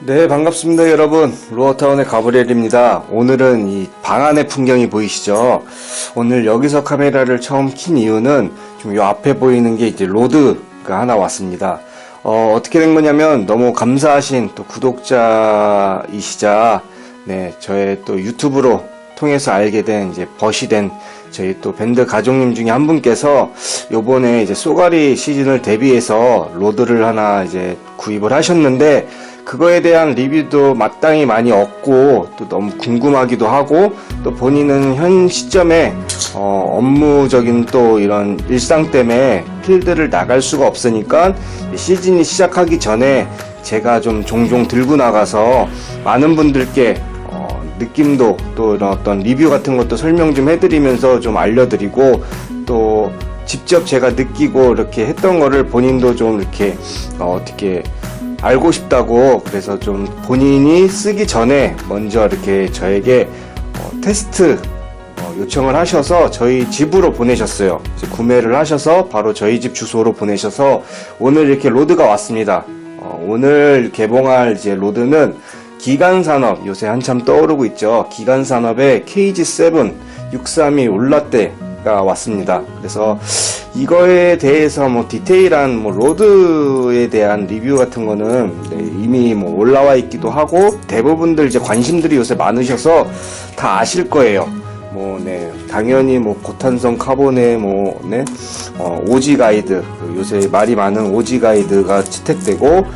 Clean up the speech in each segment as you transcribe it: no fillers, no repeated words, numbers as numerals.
네, 반갑습니다, 여러분. 로어타운의 가브리엘입니다. 오늘은 이 방 안의 풍경이 보이시죠? 오늘 여기서 카메라를 처음 킨 이유는 좀 요 앞에 보이는 게 이제 로드가 하나 왔습니다. 어떻게 된 거냐면 너무 감사하신 또 구독자이시자, 네, 저의 또 유튜브로 통해서 알게 된 이제 벗이 된 저희 또 밴드 가족님 중에 한 분께서 요번에 이제 쏘가리 시즌을 대비해서 로드를 하나 이제 구입을 하셨는데, 그거에 대한 리뷰도 마땅히 많이 없고 또 너무 궁금하기도 하고, 또 본인은 현 시점에 업무적인 또 이런 일상 때문에 필드를 나갈 수가 없으니까 시즌이 시작하기 전에 제가 좀 종종 들고 나가서 많은 분들께 느낌도 또 이런 어떤 리뷰 같은 것도 설명 좀 해드리면서 좀 알려드리고, 또 직접 제가 느끼고 이렇게 했던 거를 본인도 좀 이렇게 어떻게 알고 싶다고, 그래서 좀 본인이 쓰기 전에 먼저 이렇게 저에게 테스트 요청을 하셔서 저희 집으로 보내셨어요. 이제 구매를 하셔서 바로 저희 집 주소로 보내셔서 오늘 이렇게 로드가 왔습니다. 오늘 개봉할 이제 로드는 기관산업, 요새 한참 떠오르고 있죠. 기관산업의 KG7 632 울라떼가 왔습니다. 그래서 이거에 대해서 뭐 디테일한 뭐 로드에 대한 리뷰 같은 거는 이미 뭐 올라와 있기도 하고, 대부분들 이제 관심들이 요새 많으셔서 다 아실 거예요. 당연히 뭐 고탄성 카본의 오지 가이드, 요새 말이 많은 오지 가이드가 채택되고,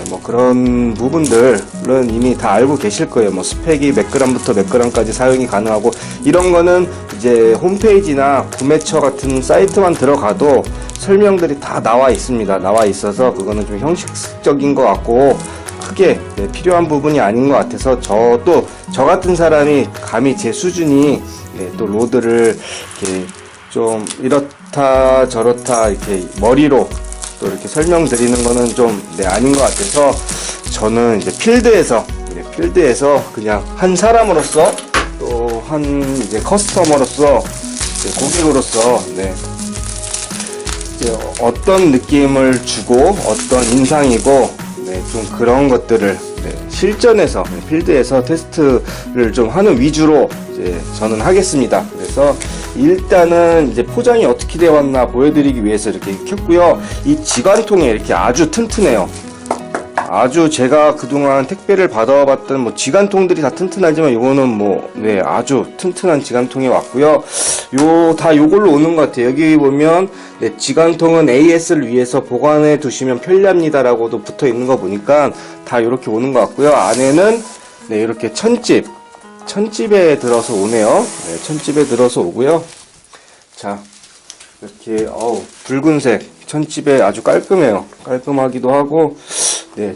뭐 그런 부분들은 이미 다 알고 계실 거예요. 뭐 스펙이 몇 그램부터 몇 그램까지 사용이 가능하고, 이런 거는 이제 홈페이지나 구매처 같은 사이트만 들어가도 설명들이 다 나와 있습니다. 나와 있어서 그거는 좀 형식적인 것 같고 크게 필요한 부분이 아닌 것 같아서, 저 같은 사람이 감히 제 수준이 또 로드를 이렇게 좀 이렇다 저렇다 이렇게 머리로 또 이렇게 설명드리는 거는 좀 아닌 것 같아서, 저는 이제 필드에서 그냥 한 사람으로서, 또 한 이제 커스터머로서, 이제 고객으로서 이제 어떤 느낌을 주고 어떤 인상이고, 좀 그런 것들을 실전에서 필드에서 테스트를 좀 하는 위주로 이제 저는 하겠습니다. 그래서 일단은 이제 포장이 어떻게 되어 왔나 보여드리기 위해서 이렇게 켰고요. 이 지관통에 이렇게 아주 튼튼해요. 아주 제가 그동안 택배를 받아봤던 뭐 지관통들이 다 튼튼하지만 이거는 아주 튼튼한 지관통이 왔고요. 다 요걸로 오는 것 같아요. 여기 보면 지관통은 AS를 위해서 보관해 두시면 편리합니다라고도 붙어 있는 거 보니까 다 이렇게 오는 것 같고요. 안에는 이렇게 천집에 들어서 오네요. 천집에 들어서 오고요. 자, 이렇게 붉은색 천집에 아주 깔끔해요. 깔끔하기도 하고,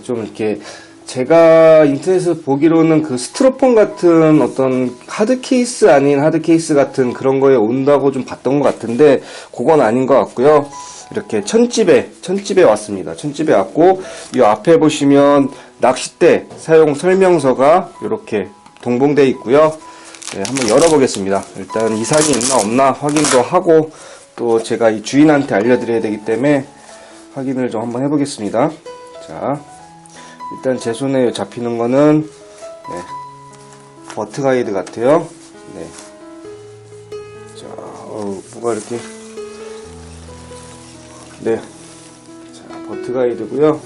좀 이렇게 제가 인터넷에서 보기로는 그 스티로폼 같은 어떤 하드 케이스 아닌 하드 케이스 같은 그런 거에 온다고 좀 봤던 것 같은데, 그건 아닌 것 같고요. 이렇게 천집에 왔습니다. 천집에 왔고, 이 앞에 보시면 낚싯대 사용 설명서가 이렇게 동봉되어 있고요. 한번 열어보겠습니다. 일단 이상이 있나 없나 확인도 하고, 또 제가 이 주인한테 알려드려야 되기 때문에 확인을 좀 한번 해보겠습니다. 자, 일단 제 손에 잡히는 거는 버트 가이드 같아요. 자, 뭐가 이렇게 자, 버트 가이드고요.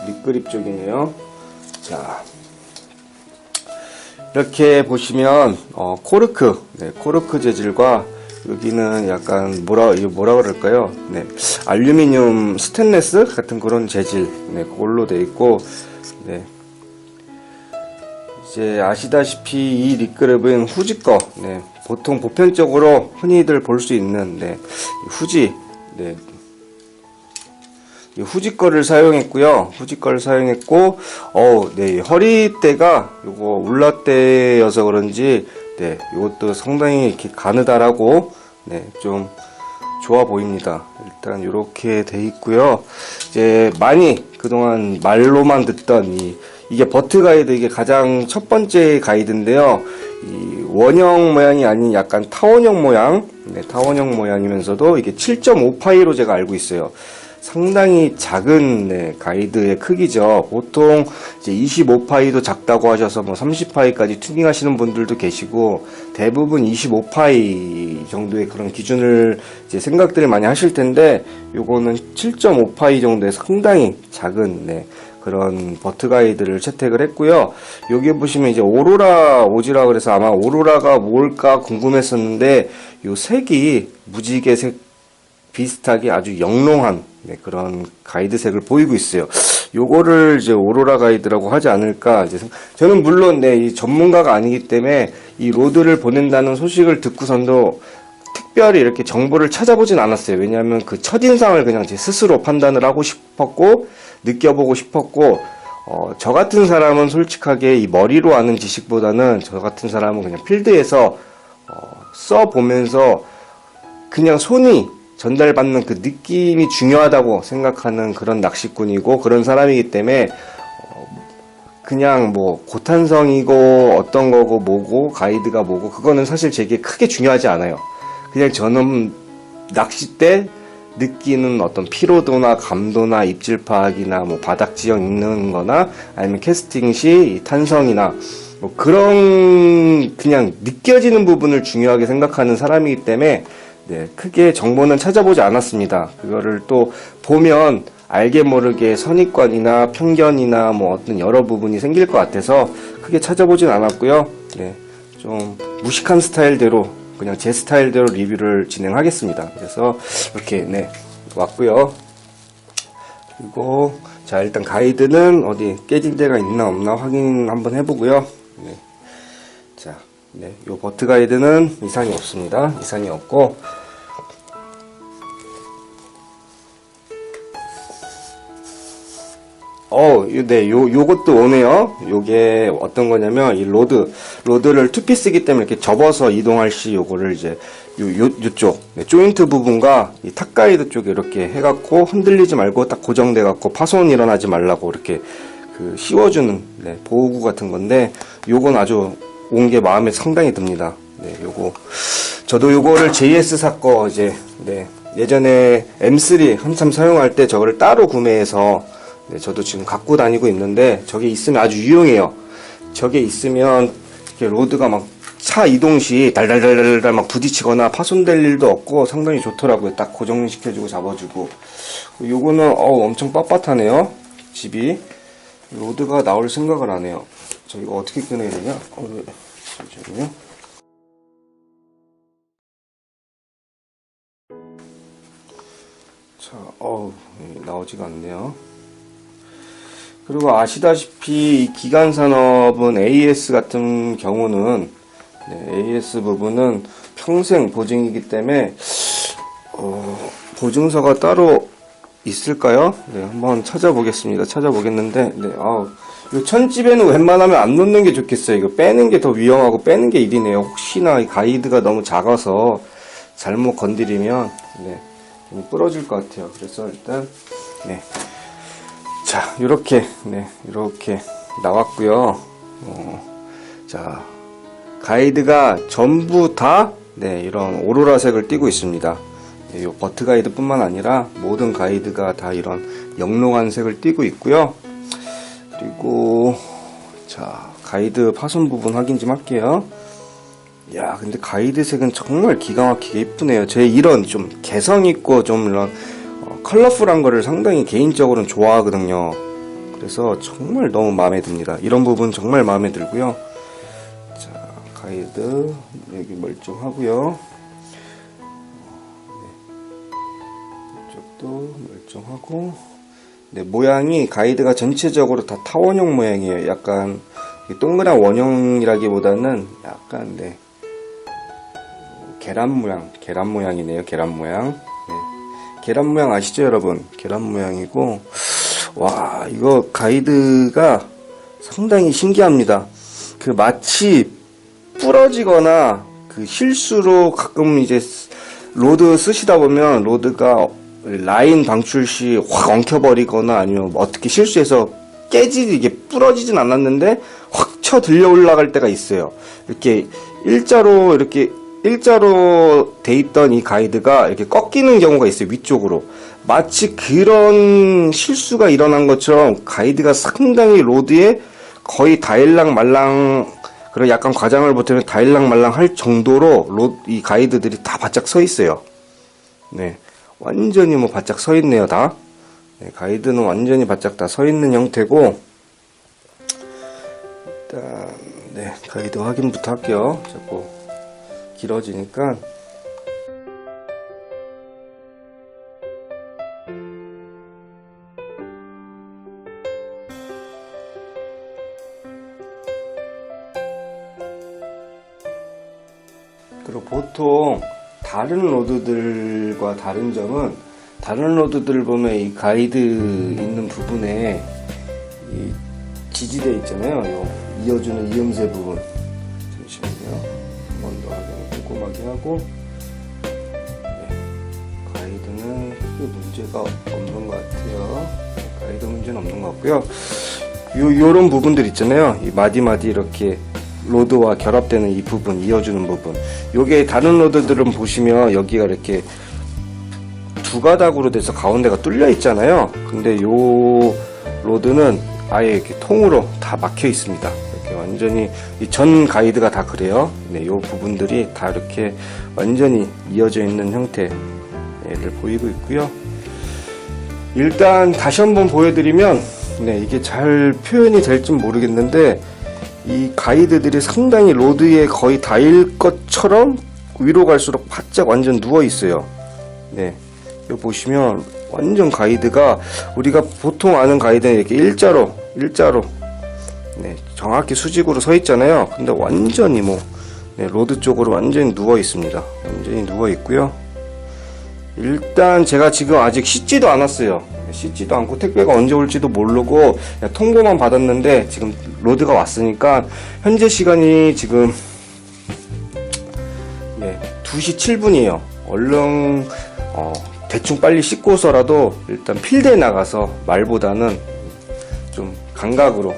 립그립 쪽이네요. 자, 이렇게 보시면 코르크, 코르크 재질과, 여기는 약간 뭐라 그럴까요? 알루미늄 스테인레스 같은 그런 재질, 그걸로 돼 있고, 이제 아시다시피 이 립그립은 후지 거, 보통 보편적으로 흔히들 볼 수 있는 후지, 이 후지 거를 사용했고요. 후지 거를 사용했고, 허리대가 요거 울라떼여서 그런지, 이것도 상당히 이렇게 가느다라고, 좀 좋아 보입니다. 일단 이렇게 돼 있고요. 이제 많이 그동안 말로만 듣던 이게 버트 가이드, 이게 가장 첫 번째 가이드인데요. 이 원형 모양이 아닌 약간 타원형 모양, 타원형 모양이면서도 이게 7.5파이로 제가 알고 있어요. 상당히 작은 네, 가이드의 크기죠. 보통 이제 25파이도 작다고 하셔서 뭐 30파이까지 튜닝 하시는 분들도 계시고, 대부분 25파이 정도의 그런 기준을 이제 생각들을 많이 하실 텐데, 요거는 7.5파이 정도의 상당히 작은 네, 그런 버트 가이드를 채택을 했고요. 여기 보시면 이제 오로라 오지라 그래서 아마 오로라가 뭘까 궁금했었는데, 요 색이 무지개색 비슷하게 아주 영롱한 네, 그런 가이드색을 보이고 있어요. 요거를 이제 오로라 가이드라고 하지 않을까. 이제 저는 물론 네, 이 전문가가 아니기 때문에 이 로드를 보낸다는 소식을 듣고선도 특별히 이렇게 정보를 찾아보진 않았어요. 왜냐하면 그 첫인상을 그냥 제 스스로 판단을 하고 싶었고, 느껴보고 싶었고, 저 같은 사람은 솔직하게 이 머리로 아는 지식보다는 저 같은 사람은 그냥 필드에서 써보면서 그냥 손이 전달받는 그 느낌이 중요하다고 생각하는 그런 낚시꾼이고 그런 사람이기 때문에 그냥 뭐 고탄성이고 어떤 거고 뭐고 가이드가 뭐고 그거는 사실 제게 크게 중요하지 않아요. 그냥 저는 낚시 때 느끼는 어떤 피로도나 감도나 입질 파악이나 뭐 바닥 지형 있는 거나 아니면 캐스팅 시 탄성이나 뭐 그런 그냥 느껴지는 부분을 중요하게 생각하는 사람이기 때문에 네, 크게 정보는 찾아보지 않았습니다. 그거를 또 보면 알게 모르게 선입관이나 편견이나 뭐 어떤 여러 부분이 생길 것 같아서 크게 찾아보진 않았고요. 네, 좀 무식한 스타일대로 그냥 제 스타일대로 리뷰를 진행하겠습니다. 그래서 이렇게 네, 왔고요. 그리고 자 일단 가이드는 어디 깨진 데가 있나 없나 확인 한번 해보고요. 네, 자. 네, 요 버트 가이드는 이상이 없습니다. 이상이 없고, 네, 요것도 오네요. 요게 어떤 거냐면, 이 로드를 투피스이기 때문에 이렇게 접어서 이동할 시 요거를 이제, 요쪽, 네, 조인트 부분과 이 탑 가이드 쪽에 이렇게 해갖고 흔들리지 말고 딱 고정돼갖고 파손 일어나지 말라고 이렇게 그 씌워주는, 네, 보호구 같은 건데, 요건 아주 온 게 마음에 상당히 듭니다. 네, 요거 저도 요거를 JS 샀고 이제 네, 예전에 M3 한참 사용할 때 저거를 따로 구매해서 네, 저도 지금 갖고 다니고 있는데 저게 있으면 아주 유용해요. 저게 있으면 이렇게 로드가 막 차 이동 시 달달달달 막 부딪히거나 파손될 일도 없고 상당히 좋더라고요. 딱 고정시켜주고 잡아주고. 요거는 엄청 빳빳하네요. 집이 로드가 나올 생각을 안 해요. 저 이거 어떻게 끊어야 되냐? 잠시만요. 자, 나오지가 않네요. 그리고 아시다시피 이 기관 산업은 AS 같은 경우는 네, AS 부분은 평생 보증이기 때문에 보증서가 따로 있을까요? 네, 한번 찾아보겠는데, 네, 요 천집에는 웬만하면 안 놓는 게 좋겠어요. 이거 빼는 게 더 위험하고 빼는 게 일이네요. 혹시나 이 가이드가 너무 작아서 잘못 건드리면, 네, 좀 부러질 것 같아요. 그래서 일단, 네. 자, 요렇게, 네, 이렇게 나왔고요. 자, 가이드가 전부 다, 네, 이런 오로라색을 띠고 있습니다. 이 버트 가이드 뿐만 아니라 모든 가이드가 다 이런 영롱한 색을 띠고 있고요. 그리고 자 가이드 파손 부분 확인 좀 할게요. 야 근데 가이드 색은 정말 기가 막히게 예쁘네요. 제 이런 좀 개성있고 좀 이런 컬러풀한 거를 상당히 개인적으로는 좋아하거든요. 그래서 정말 너무 마음에 듭니다. 이런 부분 정말 마음에 들고요. 자 가이드 여기 멀쩡하고요. 또 멀쩡하고 네, 모양이 가이드가 전체적으로 다 타원형 모양이에요. 약간 동그란 원형이라기보다는 약간 네, 계란 모양이네요. 계란 모양. 네. 계란 모양 아시죠, 여러분? 계란 모양이고 와 이거 가이드가 상당히 신기합니다. 그 마치 부러지거나 그 실수로 가끔 이제 로드 쓰시다 보면 로드가 라인 방출 시 확 엉켜버리거나 아니면 어떻게 실수해서 이게 부러지진 않았는데 확 쳐 들려 올라갈 때가 있어요. 이렇게 일자로 이렇게 일자로 돼 있던 이 가이드가 이렇게 꺾이는 경우가 있어요. 위쪽으로. 마치 그런 실수가 일어난 것처럼 가이드가 상당히 로드에 거의 다일랑말랑, 그런 약간 과장을 보태면 다일랑말랑 할 정도로 이 가이드들이 다 바짝 서 있어요. 네. 완전히 뭐 바짝 서 있네요, 다. 네, 가이드는 완전히 바짝 다 서 있는 형태고, 일단, 네, 가이드 확인부터 할게요. 자꾸 길어지니까. 그리고 보통 다른 로드들과 다른 점은, 다른 로드들 보면 이 가이드 있는 부분에 이 지지대 있잖아요. 요 이어주는 이음새 부분. 잠시만요. 한 번 더 확인 꼼꼼하게 하고. 네. 가이드는 크게 문제가 없는 것 같아요. 가이드 문제는 없는 것 같고요. 요런 부분들 있잖아요. 이 마디마디 이렇게 로드와 결합되는 이 부분, 이어주는 부분. 요게 다른 로드들은 보시면 여기가 이렇게 두 가닥으로 돼서 가운데가 뚫려 있잖아요. 근데 요 로드는 아예 이렇게 통으로 다 막혀 있습니다. 이렇게 완전히 이 전 가이드가 다 그래요. 네, 요 부분들이 다 이렇게 완전히 이어져 있는 형태를 보이고 있고요. 일단 다시 한번 보여드리면, 네, 이게 잘 표현이 될지 모르겠는데, 이 가이드들이 상당히 로드에 거의 닿을 것처럼 위로 갈수록 바짝 완전 누워 있어요. 네, 여기 보시면 완전 가이드가, 우리가 보통 아는 가이드는 이렇게 일자로 네, 정확히 수직으로 서 있잖아요. 근데 완전히 뭐, 네, 로드 쪽으로 완전히 누워 있습니다. 완전히 누워 있고요. 일단 제가 지금 아직 씻지도 않았어요. 씻지도 않고 택배가 언제 올지도 모르고 그냥 통보만 받았는데, 지금 로드가 왔으니까 현재 시간이 지금 2시 7분이에요. 얼른 대충 빨리 씻고서라도 일단 필드에 나가서 말보다는 좀 감각으로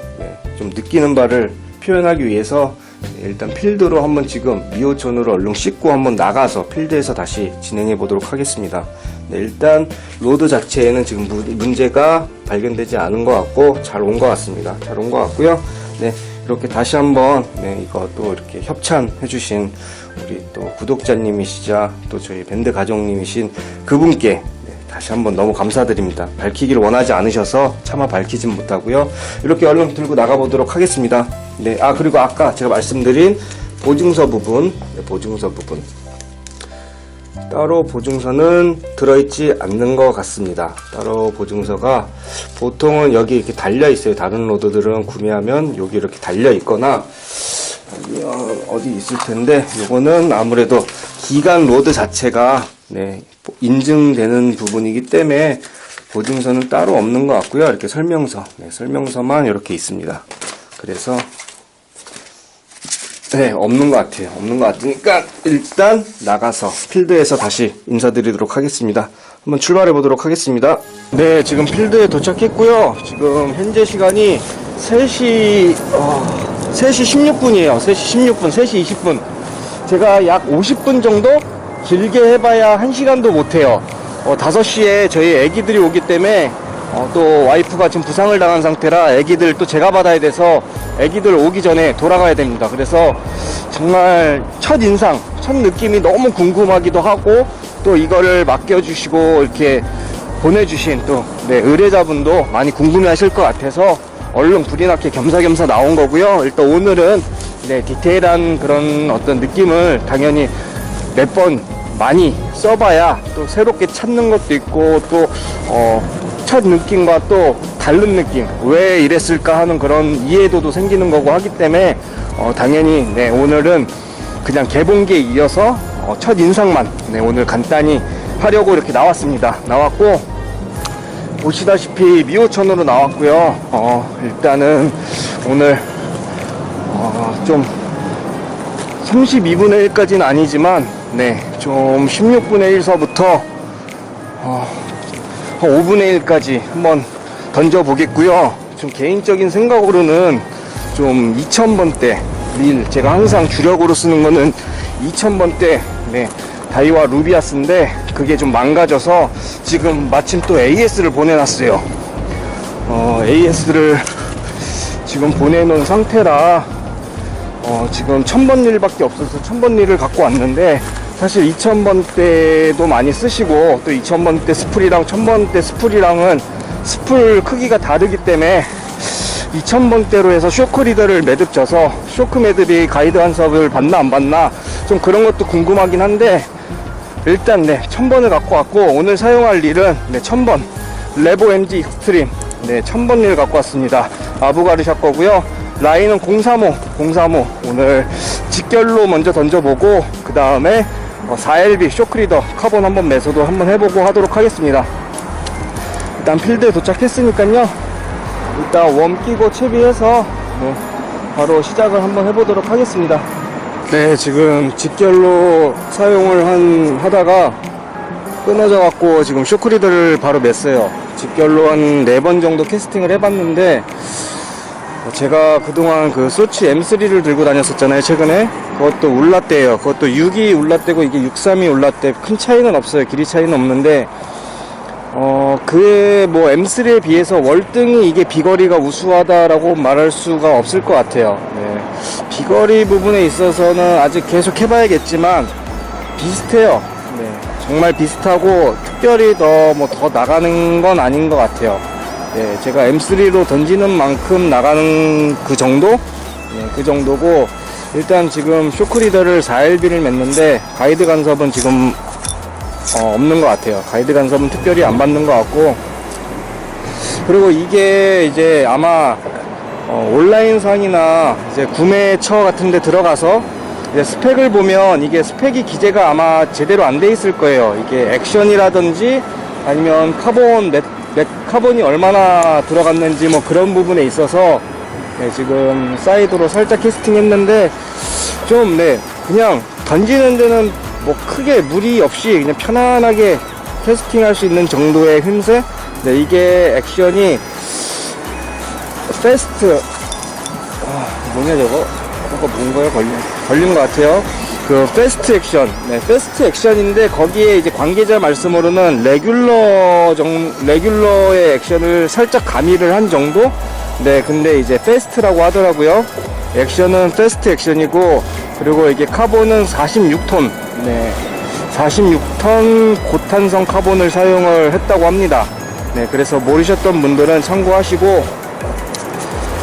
좀 느끼는 바를 표현하기 위해서 일단 필드로 한번 지금 미호천으로 얼른 씻고 한번 나가서 필드에서 다시 진행해 보도록 하겠습니다. 네, 일단 로드 자체에는 지금 문제가 발견되지 않은 것 같고 잘 온 것 같습니다. 잘 온 것 같고요. 네, 이렇게 다시 한번 이거 또 이렇게 협찬해 주신 우리 또 구독자님이시자 또 저희 밴드 가족님이신 그분께 다시 한번 너무 감사드립니다. 밝히기를 원하지 않으셔서 차마 밝히진 못하고요. 이렇게 얼른 들고 나가보도록 하겠습니다. 네, 그리고 아까 제가 말씀드린 보증서 부분, 보증서 부분. 따로 보증서는 들어있지 않는 것 같습니다. 따로 보증서가 보통은 여기 이렇게 달려 있어요. 다른 로드들은 구매하면 여기 이렇게 달려 있거나 어디 있을 텐데, 요거는 아무래도 기간 로드 자체가 인증되는 부분이기 때문에 보증서는 따로 없는 것 같고요. 이렇게 설명서, 설명서만 이렇게 있습니다. 그래서 없는 것 같아요. 없는 것 같으니까 일단 나가서 필드에서 다시 인사드리도록 하겠습니다. 한번 출발해 보도록 하겠습니다. 네, 지금 필드에 도착했고요. 지금 현재 시간이 3시 16분이에요. 3시 16분, 3시 20분. 제가 약 50분 정도? 길게 해봐야 1시간도 못해요. 5시에 저희 애기들이 오기 때문에 또 와이프가 지금 부상을 당한 상태라 애기들 또 제가 받아야 돼서 애기들 오기 전에 돌아가야 됩니다. 그래서 정말 첫 인상, 첫 느낌이 너무 궁금하기도 하고, 또 이거를 맡겨주시고 이렇게 보내주신 또 의뢰자분도 많이 궁금해 하실 것 같아서 얼른 불이 나게 겸사겸사 나온 거고요. 일단 오늘은 디테일한 그런 어떤 느낌을 당연히 몇 번 많이 써봐야 또 새롭게 찾는 것도 있고, 또 첫 느낌과 또 다른 느낌, 왜 이랬을까 하는 그런 이해도도 생기는 거고 하기 때문에 당연히 오늘은 그냥 개봉기에 이어서 첫 인상만 오늘 간단히 하려고 이렇게 나왔습니다. 나왔고, 보시다시피 미호천으로 나왔고요. 일단은 오늘 좀 32분의 1까지는 아니지만 좀 16분의 1서부터 5분의 1까지 한번 던져보겠고요. 좀 개인적인 생각으로는 좀 2000번대 릴, 제가 항상 주력으로 쓰는 거는 2000번대 네, 다이와 루비아스인데 그게 좀 망가져서 지금 마침 또 AS를 보내놨어요. AS를 지금 보내놓은 상태라 지금 1000번 릴밖에 없어서 1000번 릴을 갖고 왔는데, 사실 2000번대도 많이 쓰시고 또 2000번대 스풀이랑 1000번대 스풀이랑은 스풀 크기가 다르기 때문에 2000번대로 해서 쇼크 리더를 매듭 져서 쇼크 매듭이 가이드 간섭을 받나 안 받나 좀 그런 것도 궁금하긴 한데, 일단 네 1000번을 갖고 왔고, 오늘 사용할 릴은 네 1000번 레보 MG 익스트림 네 1000번 릴 갖고 왔습니다. 아부가르샷 거고요. 라인은 035 오늘 직결로 먼저 던져보고 그 다음에 4LB 쇼크리더 카본 한번 매서도 한번 해보고 하도록 하겠습니다. 일단 필드에 도착했으니까요, 일단 웜 끼고 채비해서 바로 시작을 한번 해보도록 하겠습니다. 네, 지금 직결로 사용을 하다가 끊어져 갖고 지금 쇼크리더를 바로 맸어요. 직결로 한 4번 정도 캐스팅을 해봤는데, 제가 그동안 그 소치 M3를 들고 다녔었잖아요, 최근에. 그것도 울라떼예요. 그것도 6이 울라떼고 이게 632 울라떼. 큰 차이는 없어요. 길이 차이는 없는데, 그에 뭐 M3에 비해서 월등히 이게 비거리가 우수하다라고 말할 수가 없을 것 같아요. 네. 비거리 부분에 있어서는 아직 계속 해봐야겠지만 비슷해요. 네. 정말 비슷하고 특별히 더 나가는 건 아닌 것 같아요. 네, 제가 M3로 던지는 만큼 나가는 그 정도? 네, 그 정도고, 일단 지금 쇼크리더를 4LB를 맸는데 가이드 간섭은 지금 없는 것 같아요. 가이드 간섭은 특별히 안 받는 것 같고, 그리고 이게 이제 아마 온라인상이나 이제 구매처 같은 데 들어가서 이제 스펙을 보면 이게 스펙이 기재가 아마 제대로 안 돼 있을 거예요. 이게 액션이라든지 아니면 카본이 얼마나 들어갔는지 뭐 그런 부분에 있어서 네, 지금 사이드로 살짝 캐스팅 했는데 좀 그냥 던지는 데는 뭐 크게 무리 없이 그냥 편안하게 캐스팅 할 수 있는 정도의 힘새. 네, 이게 액션이 패스트 뭐냐 저거 뭔가요? 걸린 것 같아요. 그 패스트 액션, 네, 패스트 액션인데 거기에 이제 관계자 말씀으로는 레귤러의 액션을 살짝 가미를 한 정도? 네, 근데 이제 패스트라고 하더라고요. 액션은 패스트 액션이고, 그리고 이게 카본은 46톤, 네, 46톤 고탄성 카본을 사용을 했다고 합니다. 네, 그래서 모르셨던 분들은 참고하시고,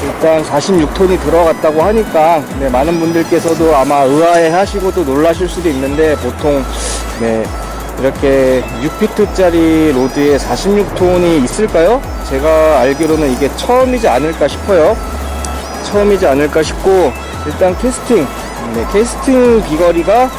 일단 46톤이 들어갔다고 하니까 네, 많은 분들께서도 아마 의아해 하시고 또 놀라실 수도 있는데, 보통 네, 이렇게 6피트짜리 로드에 46톤이 있을까요? 제가 알기로는 이게 처음이지 않을까 싶어요. 처음이지 않을까 싶고, 일단 캐스팅 비거리가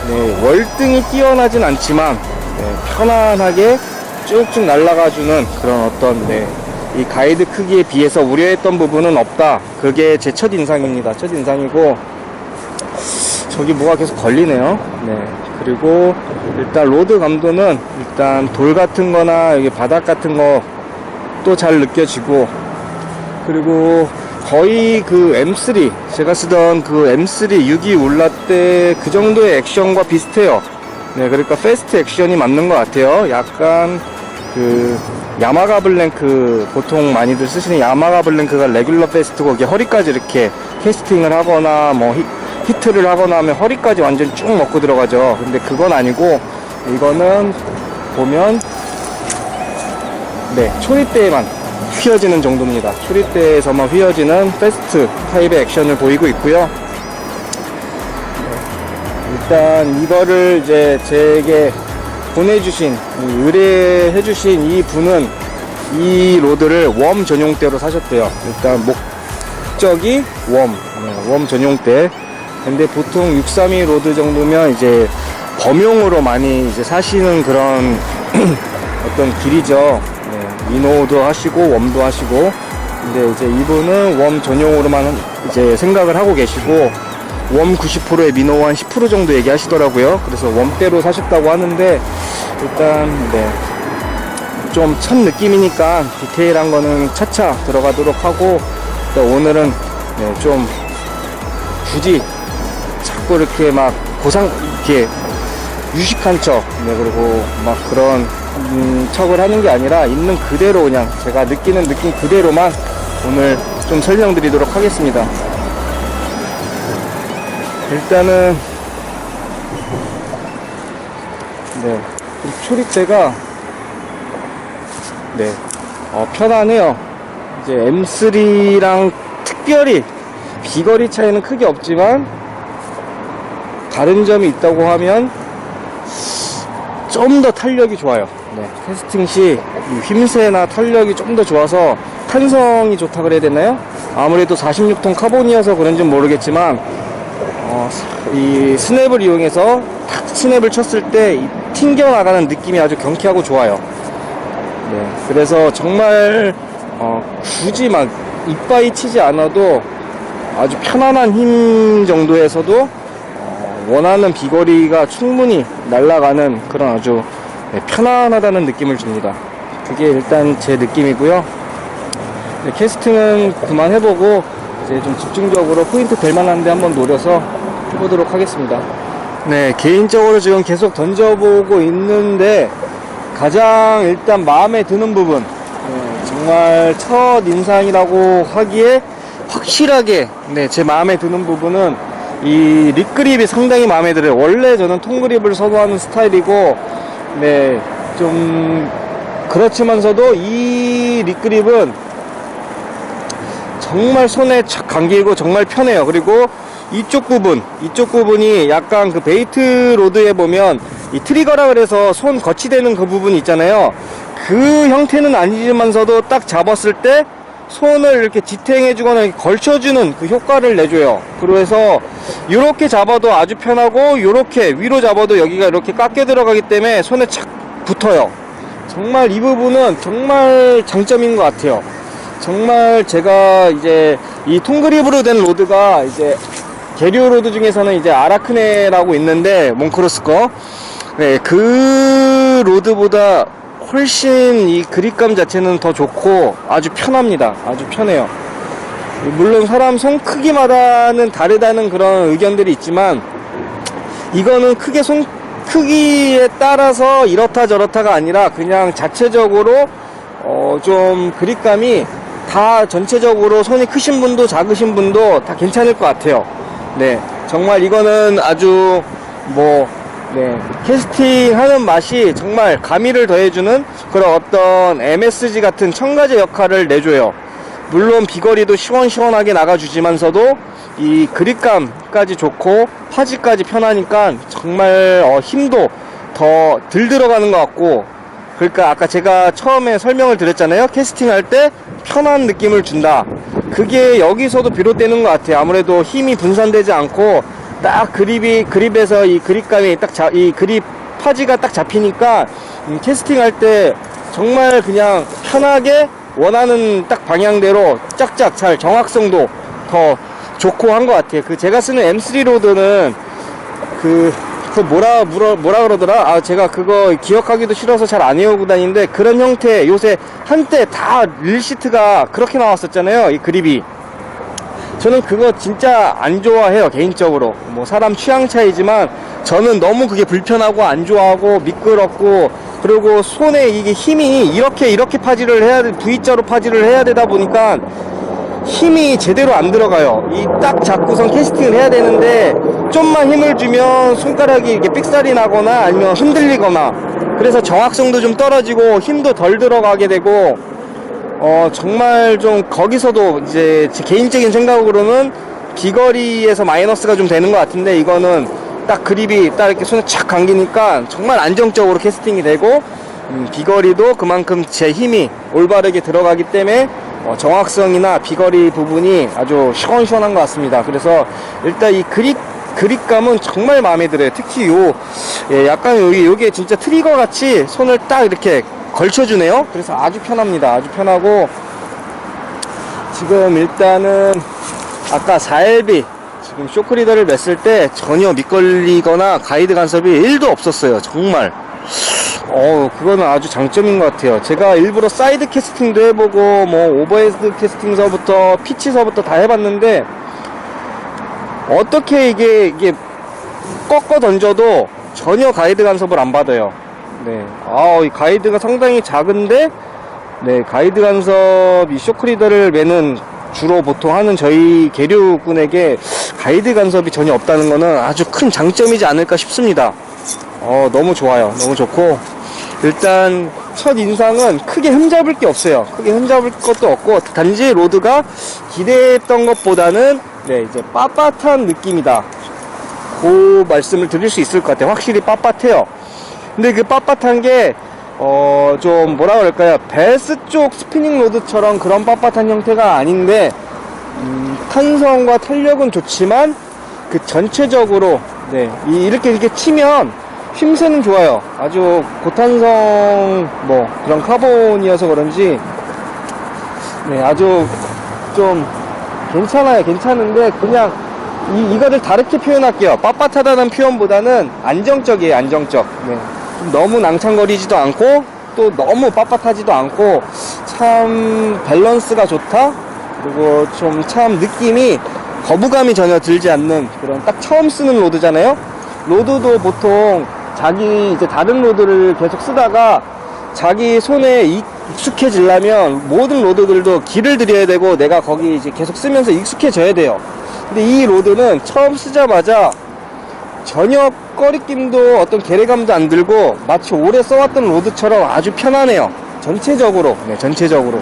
네, 월등히 뛰어나진 않지만 네, 편안하게 쭉쭉 날아가주는 그런 어떤 이 가이드 크기에 비해서 우려했던 부분은 없다. 그게 제 첫인상입니다. 첫인상이고, 저기 뭐가 계속 걸리네요. 네. 그리고 일단 로드 감도는 일단 돌 같은 거나 여기 바닥 같은 거 또 잘 느껴지고, 그리고 거의 그 M3 제가 쓰던 그 M3 6이 울라떼 그 정도의 액션과 비슷해요. 네, 그러니까 패스트 액션이 맞는 것 같아요. 약간 그 야마가 블랭크, 보통 많이들 쓰시는 야마가 블랭크가 레귤러 패스트고, 이게 허리까지 이렇게 캐스팅을 하거나 뭐 히트를 하거나 하면 허리까지 완전 쭉 먹고 들어가죠. 근데 그건 아니고, 이거는 보면 네, 초리대에만 휘어지는 정도입니다. 초리대에서만 휘어지는 패스트 타입의 액션을 보이고 있고요. 일단 이거를 이제 제게 보내주신, 의뢰해주신 이 분은 이 로드를 웜 전용대로 사셨대요. 일단 목적이 웜 전용대. 근데 보통 632 로드 정도면 이제 범용으로 많이 이제 사시는 그런 어떤 길이죠. 네, 미노도 하시고 웜도 하시고. 근데 이제 이분은 웜 전용으로만 이제 생각을 하고 계시고, 웜 90%에 미노 한 10% 정도 얘기하시더라고요. 그래서 웜대로 사셨다고 하는데, 일단 네, 좀 첫 느낌이니까 디테일한 거는 차차 들어가도록 하고, 오늘은 네, 좀 굳이 자꾸 이렇게 막 이렇게 유식한 척, 네, 그리고 막 그런 척을 하는 게 아니라 있는 그대로 그냥 제가 느끼는 느낌 그대로만 오늘 좀 설명드리도록 하겠습니다. 일단은 네, 초리대가 네, 편하네요. 이제 M3랑 특별히 비거리 차이는 크게 없지만 다른 점이 있다고 하면 좀 더 탄력이 좋아요. 네, 캐스팅 시 힘새나 탄력이 좀 더 좋아서 탄성이 좋다 그래야 되나요? 아무래도 46톤 카본이어서 그런지 모르겠지만 이 스냅을 이용해서 탁 스냅을 쳤을 때 튕겨나가는 느낌이 아주 경쾌하고 좋아요. 네, 그래서 정말 굳이 막 이빠이 치지 않아도 아주 편안한 힘 정도에서도 원하는 비거리가 충분히 날아가는 그런 아주 편안하다는 느낌을 줍니다. 그게 일단 제 느낌이고요. 네, 캐스팅은 그만해보고 이제 좀 집중적으로 포인트 될 만한데 한번 노려서 해보도록 하겠습니다. 네, 개인적으로 지금 계속 던져보고 있는데 가장 일단 마음에 드는 부분, 네, 정말 첫 인상이라고 하기에 확실하게 제 마음에 드는 부분은 이 립그립이 상당히 마음에 들어요. 원래 저는 통그립을 선호하는 스타일이고, 네, 좀 그렇지만서도 이 립그립은 정말 손에 착 감기고 정말 편해요. 그리고 이쪽 부분이 약간 그 베이트 로드에 보면 이 트리거라 그래서 손 거치대는 그 부분이 있잖아요. 그 형태는 아니지만서도 딱 잡았을 때 손을 이렇게 지탱해주거나 이렇게 걸쳐주는 그 효과를 내줘요. 그래서 이렇게 잡아도 아주 편하고, 이렇게 위로 잡아도 여기가 이렇게 깎여 들어가기 때문에 손에 착 붙어요. 정말 이 부분은 정말 장점인 것 같아요. 정말 제가 이제 이 통그립으로 된 로드가 이제 계류 로드 중에서는 이제 아라크네라고 있는데, 몽크로스 거. 네, 그 로드보다 훨씬 이 그립감 자체는 더 좋고 아주 편합니다. 아주 편해요. 물론 사람 손 크기마다는 다르다는 그런 의견들이 있지만, 이거는 크게 손 크기에 따라서 이렇다 저렇다가 아니라 그냥 자체적으로 좀 그립감이 다 전체적으로 손이 크신 분도 작으신 분도 다 괜찮을 것 같아요. 네, 정말 이거는 아주 캐스팅 하는 맛이 정말 가미를 더해주는 그런 어떤 MSG 같은 첨가제 역할을 내줘요. 물론 비거리도 시원시원하게 나가주지만서도 이 그립감까지 좋고 파지까지 편하니까 정말 힘도 더 덜 들어가는 것 같고, 그러니까 아까 제가 처음에 설명을 드렸잖아요. 캐스팅 할 때 편한 느낌을 준다. 그게 여기서도 비롯되는 것 같아요. 아무래도 힘이 분산되지 않고 딱 그립에서 이 그립감이 이 그립 파지가 딱 잡히니까 캐스팅 할 때 정말 그냥 편하게 원하는 딱 방향대로 짝짝 잘 정확성도 더 좋고 한 것 같아요. 그 제가 쓰는 M3 로드는 그 뭐라 그러더라? 제가 그거 기억하기도 싫어서 잘 안 외우고 다니는데, 그런 형태, 요새 한때 다 릴시트가 그렇게 나왔었잖아요. 이 그립이. 저는 그거 진짜 안 좋아해요, 개인적으로. 뭐 사람 취향 차이지만 저는 너무 그게 불편하고 안 좋아하고 미끄럽고, 그리고 손에 이게 힘이 이렇게 파지를 해야 돼, V자로 파지를 해야 되다 보니까 힘이 제대로 안 들어가요. 이 딱 잡고선 캐스팅을 해야 되는데 좀만 힘을 주면 손가락이 이렇게 삑살이 나거나 아니면 흔들리거나, 그래서 정확성도 좀 떨어지고 힘도 덜 들어가게 되고, 정말 좀 거기서도 이제 제 개인적인 생각으로는 비거리에서 마이너스가 좀 되는 것 같은데, 이거는 딱 그립이 딱 이렇게 손에 착 감기니까 정말 안정적으로 캐스팅이 되고, 비거리도 그만큼 제 힘이 올바르게 들어가기 때문에 정확성이나 비거리 부분이 아주 시원시원한 것 같습니다. 그래서 일단 이 그립감은 정말 마음에 들어요. 특히 약간 요게 진짜 트리거 같이 손을 딱 이렇게 걸쳐주네요. 그래서 아주 편합니다. 아주 편하고, 지금 일단은 아까 4LB 지금 쇼크리더를 맸을 때 전혀 미끌리거나 가이드 간섭이 1도 없었어요. 정말 그거는 아주 장점인 것 같아요. 제가 일부러 사이드 캐스팅도 해보고 뭐 오버헤드 캐스팅서부터 피치서부터 다 해봤는데, 어떻게 이게 꺾어 던져도 전혀 가이드 간섭을 안 받아요. 네, 이 가이드가 상당히 작은데, 네, 가이드 간섭이 쇼크리더를 매는 주로 보통 하는 저희 계류꾼에게 가이드 간섭이 전혀 없다는 것은 아주 큰 장점이지 않을까 싶습니다. 너무 좋아요. 너무 좋고, 일단 첫 인상은 크게 흠잡을 게 없어요. 크게 흠잡을 것도 없고, 단지 로드가 기대했던 것보다는 네, 이제 빳빳한 느낌이다, 그 말씀을 드릴 수 있을 것 같아요. 확실히 빳빳해요. 근데 그 빳빳한 게 좀 뭐라 그럴까요? 베스 쪽 스피닝 로드처럼 그런 빳빳한 형태가 아닌데, 탄성과 탄력은 좋지만 그 전체적으로 네, 이렇게 치면 힘새는 좋아요. 아주 고탄성 뭐 그런 카본이어서 그런지 네, 아주 좀 괜찮아요. 괜찮은데 그냥 이거를 다르게 표현할게요. 빳빳하다는 표현보다는 안정적이에요. 안정적. 네. 좀 너무 낭창거리지도 않고 또 너무 빳빳하지도 않고 참 밸런스가 좋다. 그리고 좀 참 느낌이 거부감이 전혀 들지 않는 그런 딱 처음 쓰는 로드잖아요. 로드도 보통 자기 이제 다른 로드를 계속 쓰다가 자기 손에 익숙해지려면 모든 로드들도 길을 들여야 되고 내가 거기 이제 계속 쓰면서 익숙해져야 돼요. 근데 이 로드는 처음 쓰자마자 전혀 꺼리낌도 어떤 괴리감도 안 들고 마치 오래 써왔던 로드처럼 아주 편하네요. 전체적으로. 네, 전체적으로.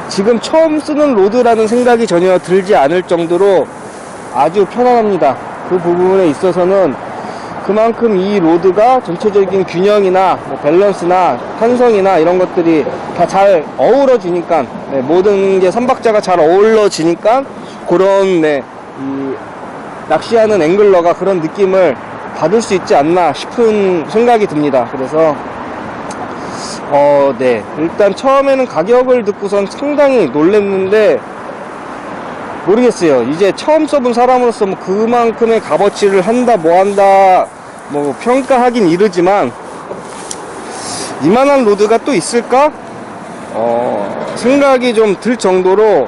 지금 처음 쓰는 로드라는 생각이 전혀 들지 않을 정도로 아주 편안합니다. 그 부분에 있어서는 그만큼 이 로드가 전체적인 균형이나 뭐 밸런스나 탄성이나 이런 것들이 다 잘 어우러지니까 네, 모든 게 삼박자가 잘 어우러지니까 그런 네, 이 낚시하는 앵글러가 그런 느낌을 받을 수 있지 않나 싶은 생각이 듭니다. 그래서 네, 일단 처음에는 가격을 듣고선 상당히 놀랐는데 모르겠어요. 이제 처음 써본 사람으로서 뭐 그만큼의 값어치를 한다 뭐 한다 뭐 평가하긴 이르지만 이만한 로드가 또 있을까? 생각이 좀 들 정도로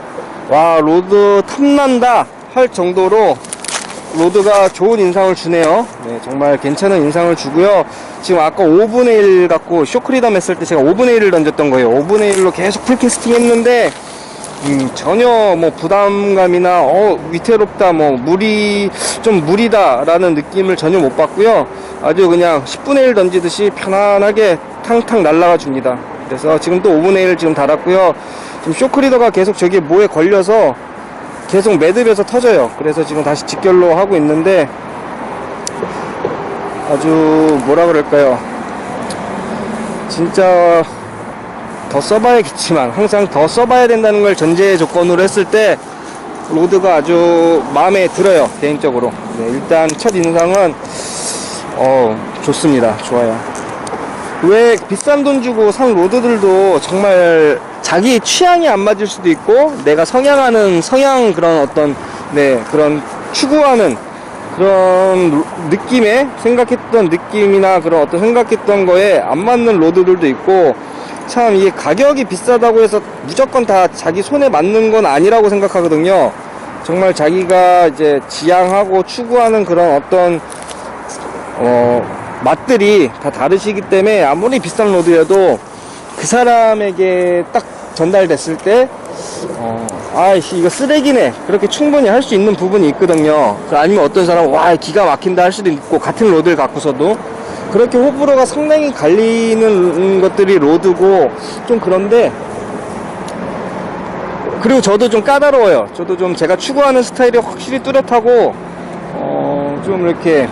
와, 로드 탐난다 할 정도로 로드가 좋은 인상을 주네요. 네, 정말 괜찮은 인상을 주고요. 지금 아까 5분의 1 갖고 쇼크리덤 했을 때 제가 5분의 1을 던졌던 거예요. 5분의 1로 계속 풀캐스팅 했는데 전혀 뭐 부담감이나 위태롭다 뭐 좀 무리다 라는 느낌을 전혀 못 받고요. 아주 그냥 10분의 1 던지듯이 편안하게 탕탕 날아가 줍니다. 그래서 지금 또 5분의 1 지금 달았고요. 지금 쇼크리더가 계속 저기 뭐에 걸려서 계속 매듭에서 터져요. 그래서 지금 다시 직결로 하고 있는데 아주 뭐라 그럴까요, 진짜 더 써봐야겠지만 항상 더 써봐야 된다는 걸 전제 조건으로 했을 때 로드가 아주 마음에 들어요. 개인적으로. 네, 일단 첫 인상은 좋습니다. 좋아요. 왜 비싼 돈 주고 산 로드들도 정말 자기 취향이 안 맞을 수도 있고 내가 성향 그런 어떤 네, 그런 추구하는 그런 느낌에 생각했던 느낌이나 그런 어떤 생각했던 거에 안 맞는 로드들도 있고, 참 이게 가격이 비싸다고 해서 무조건 다 자기 손에 맞는 건 아니라고 생각하거든요. 정말 자기가 이제 지향하고 추구하는 그런 어떤 맛들이 다 다르시기 때문에 아무리 비싼 로드여도 그 사람에게 딱 전달됐을 때 아이씨 이거 쓰레기네 그렇게 충분히 할 수 있는 부분이 있거든요. 아니면 어떤 사람은 와 기가 막힌다 할 수도 있고, 같은 로드를 갖고서도 그렇게 호불호가 상당히 갈리는 것들이 로드고 좀 그런데, 그리고 저도 좀 까다로워요. 저도 좀 제가 추구하는 스타일이 확실히 뚜렷하고 좀 이렇게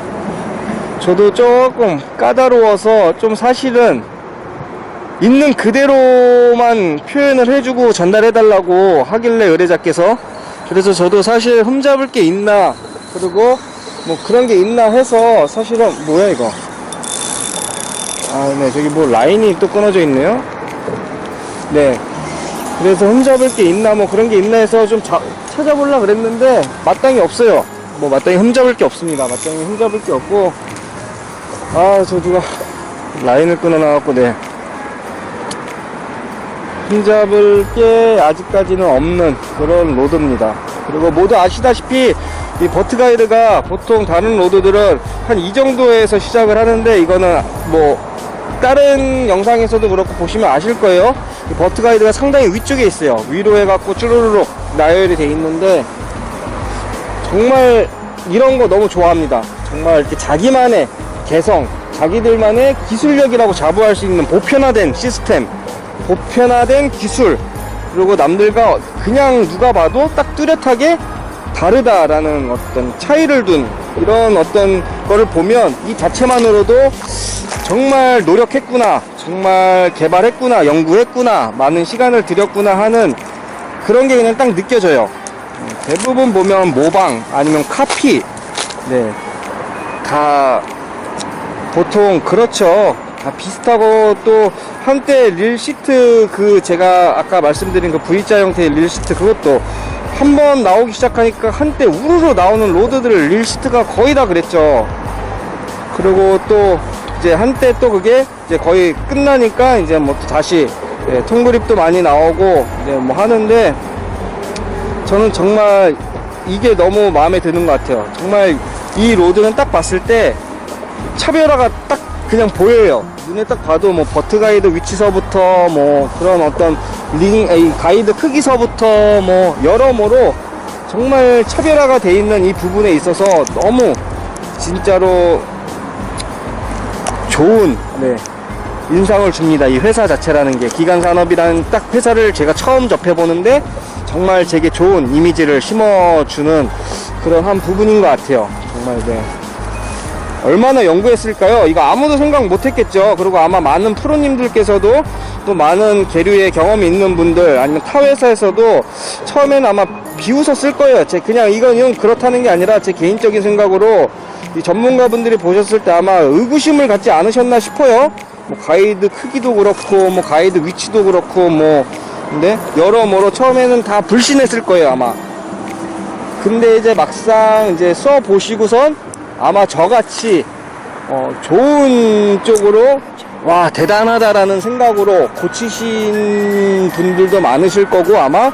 저도 조금 까다로워서 좀 사실은 있는 그대로만 표현을 해주고 전달해달라고 하길래 의뢰자께서, 그래서 저도 사실 흠잡을 게 있나 그리고 뭐 그런 게 있나 해서 사실은 뭐야 이거, 네, 저기 뭐 라인이 또 끊어져 있네요. 네, 그래서 흠잡을 게 있나 뭐 그런 게 있나 해서 좀 찾아보려고 그랬는데 마땅히 없어요. 뭐 마땅히 흠잡을 게 없습니다. 마땅히 흠잡을 게 없고, 저 누가 라인을 끊어놔갖고 네, 흠잡을 게 아직까지는 없는 그런 로드입니다. 그리고 모두 아시다시피 이 버트 가이드가 보통 다른 로드들은 한 이 정도에서 시작을 하는데, 이거는 뭐 다른 영상에서도 그렇고 보시면 아실 거예요. 이 버트 가이드가 상당히 위쪽에 있어요. 위로 해갖고 쭈루루룩 나열이 돼 있는데, 정말 이런 거 너무 좋아합니다. 정말 이렇게 자기만의 개성, 자기들만의 기술력이라고 자부할 수 있는 보편화된 시스템, 보편화된 기술, 그리고 남들과 그냥 누가 봐도 딱 뚜렷하게 다르다라는 어떤 차이를 둔 이런 어떤 거를 보면 이 자체만으로도 정말 노력했구나, 정말 개발했구나, 연구했구나, 많은 시간을 들였구나 하는 그런 게 그냥 딱 느껴져요. 대부분 보면 모방 아니면 카피, 네, 다 보통 그렇죠. 다 비슷하고, 또 한때 릴시트, 그 제가 아까 말씀드린 그 V자 형태의 릴시트, 그것도 한번 나오기 시작하니까 한때 우르르 나오는 로드들을 릴시트가 거의 다 그랬죠. 그리고 또 이제 한때 또 그게 이제 거의 끝나니까 이제 뭐 또 다시 통그립도 많이 나오고 이제 뭐 하는데, 저는 정말 이게 너무 마음에 드는 것 같아요. 정말 이 로드는 딱 봤을 때 차별화가 딱 그냥 보여요. 눈에 딱 봐도 뭐 버트 가이드 위치서부터 뭐 그런 어떤 가이드 크기서부터 뭐 여러모로 정말 차별화가 돼 있는 이 부분에 있어서 너무 진짜로 좋은 인상을 줍니다. 이 회사 자체라는 게, 기관산업이라는 딱 회사를 제가 처음 접해보는데 정말 제게 좋은 이미지를 심어주는 그런 한 부분인 것 같아요. 정말 얼마나 연구했을까요? 이거 아무도 생각 못했겠죠. 그리고 아마 많은 프로님들께서도, 또 많은 계류의 경험이 있는 분들, 아니면 타 회사에서도 처음에는 아마 비웃었을 거예요. 그냥 이건 그렇다는 게 아니라 제 개인적인 생각으로 이 전문가분들이 보셨을 때 아마 의구심을 갖지 않으셨나 싶어요. 뭐 가이드 크기도 그렇고, 뭐 가이드 위치도 그렇고, 뭐 근데 여러모로 처음에는 다 불신했을 거예요, 아마. 근데 이제 막상 이제 써 보시고선 아마 저같이 좋은 쪽으로, 와 대단하다라는 생각으로 고치신 분들도 많으실 거고, 아마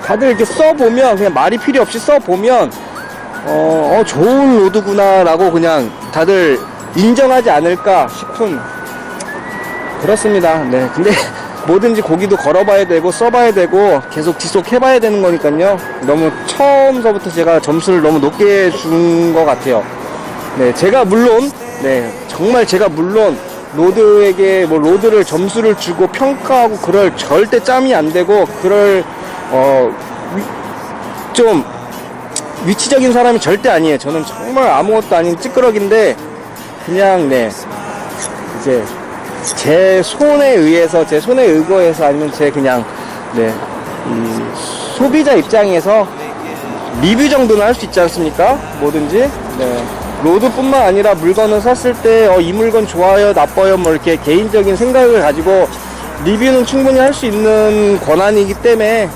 다들 이렇게 써보면, 그냥 말이 필요 없이 써보면 좋은 로드구나 라고 그냥 다들 인정하지 않을까 싶은, 그렇습니다. 네, 근데 뭐든지 고기도 걸어봐야 되고 써봐야 되고 계속 지속해봐야 되는 거니까요. 너무 처음서부터 제가 점수를 너무 높게 준 것 같아요. 네, 제가 물론, 정말 제가 물론 로드에게 뭐 로드를 점수를 주고 평가하고 그럴 절대 짬이 안 되고, 그럴 좀 위치적인 사람이 절대 아니에요. 저는 정말 아무것도 아닌 찌끄러기인데, 그냥 이제 제 손에 의해서, 제 손에 의거해서, 아니면 제 그냥 이 소비자 입장에서 리뷰 정도는 할 수 있지 않습니까? 뭐든지. 로드뿐만 아니라 물건을 샀을 때 이 물건 좋아요, 나빠요, 뭐 이렇게 개인적인 생각을 가지고 리뷰는 충분히 할 수 있는 권한이기 때문에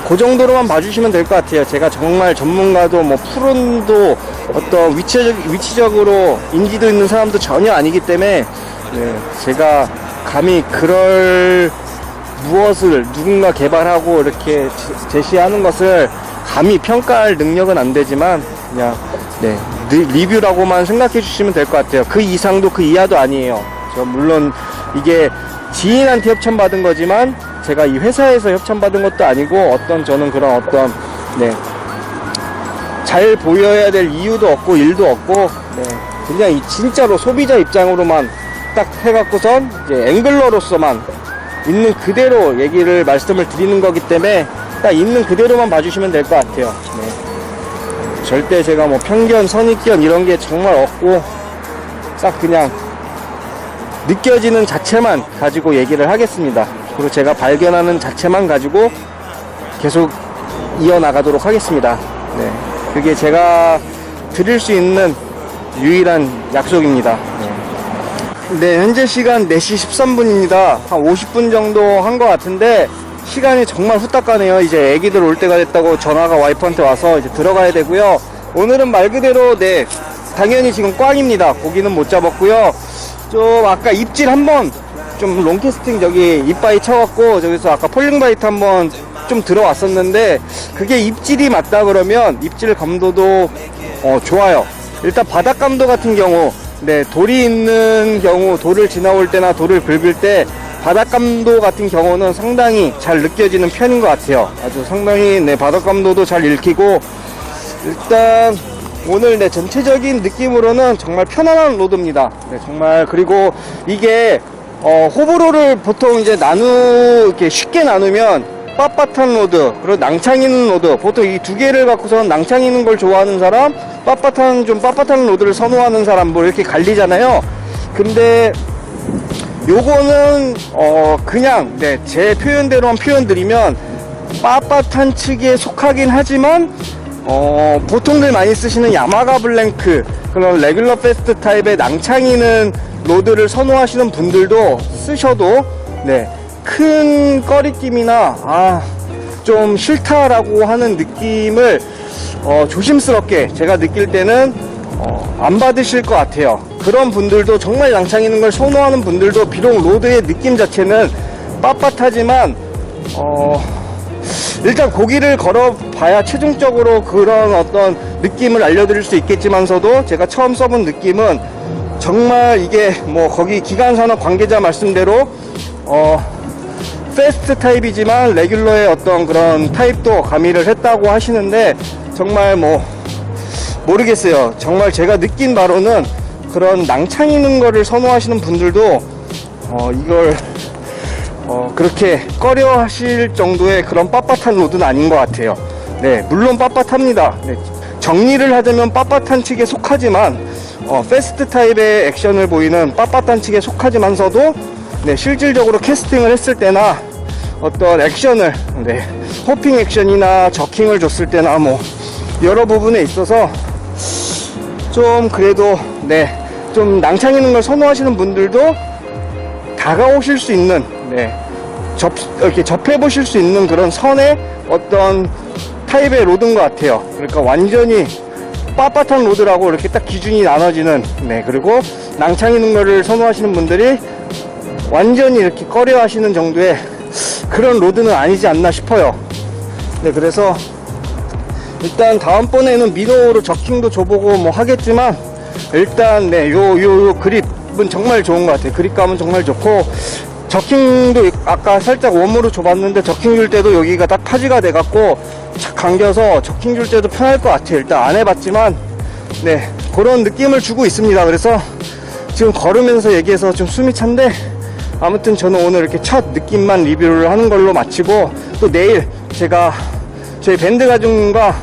그 정도로만 봐주시면 될 것 같아요. 제가 정말 전문가도 뭐 프로도 어떤 위치적으로 인지도 있는 사람도 전혀 아니기 때문에 제가 감히 그럴 무엇을 누군가 개발하고 이렇게 제시하는 것을 감히 평가할 능력은 안 되지만, 그냥 리뷰라고만 생각해 주시면 될 것 같아요. 그 이상도 그 이하도 아니에요. 저 물론 이게 지인한테 협찬받은 거지만 제가 이 회사에서 협찬받은 것도 아니고, 저는 그런 어떤 잘 보여야 될 이유도 없고 일도 없고, 그냥 진짜로 소비자 입장으로만 딱 해갖고선 이제 앵글러로서만 있는 그대로 말씀을 드리는 거기 때문에 딱 있는 그대로만 봐주시면 될 것 같아요. 절대 제가 뭐 편견, 선입견 이런 게 정말 없고, 딱 그냥 느껴지는 자체만 가지고 얘기를 하겠습니다. 그리고 제가 발견하는 자체만 가지고 계속 이어나가도록 하겠습니다. 그게 제가 드릴 수 있는 유일한 약속입니다. 현재 시간 4시 13분입니다. 한 50분 정도 한 것 같은데, 시간이 정말 후딱 가네요. 이제 애기들 올 때가 됐다고 전화가 와이프한테 와서 이제 들어가야 되고요. 오늘은 말 그대로 당연히 지금 꽝입니다. 고기는 못 잡았고요. 좀 아까 입질 한번 좀 롱캐스팅 저기 이빠이 쳐갖고, 저기서 아까 폴링바이트 한번 좀 들어왔었는데 그게 입질이 맞다 그러면 입질 감도도 좋아요. 일단 바닥 감도 같은 경우, 네, 돌이 있는 경우, 돌을 지나올 때나 돌을 긁을 때 바닥 감도 같은 경우는 상당히 잘 느껴지는 편인 것 같아요. 아주 상당히, 네, 바닥 감도도 잘 읽히고, 일단 오늘, 네, 전체적인 느낌으로는 정말 편안한 로드입니다. 네, 정말. 그리고 이게 호불호를 보통 이제 이렇게 쉽게 나누면 빳빳한 로드, 그리고 낭창 있는 로드, 보통 이 두 개를 갖고선 낭창 있는 걸 좋아하는 사람, 좀 빳빳한 로드를 선호하는 사람, 뭐 이렇게 갈리잖아요. 근데 요거는 그냥, 네, 제 표현대로만 표현드리면 빳빳한 측에 속하긴 하지만 보통들 많이 쓰시는 야마가 블랭크, 그런 레귤러 패스트 타입의 낭창이는 로드를 선호하시는 분들도 쓰셔도, 네, 큰 꺼리낌이나 좀 싫다라고 하는 느낌을 조심스럽게 제가 느낄 때는 안 받으실 것 같아요. 그런 분들도, 정말 낭창 있는 걸 선호하는 분들도 비록 로드의 느낌 자체는 빳빳하지만 일단 고기를 걸어봐야 최종적으로 그런 어떤 느낌을 알려드릴 수 있겠지만서도, 제가 처음 써본 느낌은 정말 이게 뭐 거기 기관산업 관계자 말씀대로 패스트 타입이지만 레귤러의 어떤 그런 타입도 가미를 했다고 하시는데, 정말 뭐 모르겠어요. 정말 제가 느낀 바로는 그런 낭창 있는 거를 선호하시는 분들도 이걸 그렇게 꺼려 하실 정도의 그런 빳빳한 로드는 아닌 것 같아요. 네, 물론 빳빳합니다. 네, 정리를 하자면 빳빳한 측에 속하지만 패스트 타입의 액션을 보이는 빳빳한 측에 속하지만서도, 네, 실질적으로 캐스팅을 했을 때나 어떤 액션을, 네, 호핑 액션이나 저킹을 줬을 때나 뭐 여러 부분에 있어서 좀 그래도, 네, 좀 낭창 있는 걸 선호하시는 분들도 다가오실 수 있는, 네, 이렇게 접해보실 수 있는 그런 선의 어떤 타입의 로드인 것 같아요. 그러니까 완전히 빳빳한 로드라고 이렇게 딱 기준이 나눠지는, 네, 그리고 낭창 있는 거를 선호하시는 분들이 완전히 이렇게 꺼려 하시는 정도의 그런 로드는 아니지 않나 싶어요. 네, 그래서 일단 다음번에는 미노로 저킹도 줘보고 뭐 하겠지만, 일단, 네, 요 그립은 정말 좋은 것 같아요. 그립감은 정말 좋고, 저킹도 아까 살짝 웜으로 줘봤는데 저킹 줄 때도 여기가 딱 파지가 돼갖고 착 감겨서 저킹 줄 때도 편할 것 같아요. 일단 안 해봤지만, 네, 그런 느낌을 주고 있습니다. 그래서 지금 걸으면서 얘기해서 좀 숨이 찬데, 아무튼 저는 오늘 이렇게 첫 느낌만 리뷰를 하는 걸로 마치고, 또 내일 제가 저희 밴드 가족과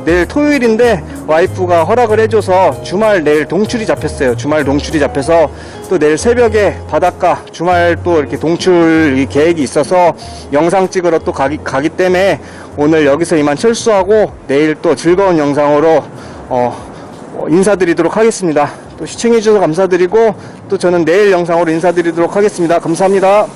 내일 토요일인데 와이프가 허락을 해줘서 주말 내일 동출이 잡혔어요. 주말 동출이 잡혀서 또 내일 새벽에 바닷가 주말 또 이렇게 동출 계획이 있어서 영상 찍으러 또 가기 때문에 오늘 여기서 이만 철수하고 내일 또 즐거운 영상으로 인사드리도록 하겠습니다. 또 시청해주셔서 감사드리고, 또 저는 내일 영상으로 인사드리도록 하겠습니다. 감사합니다.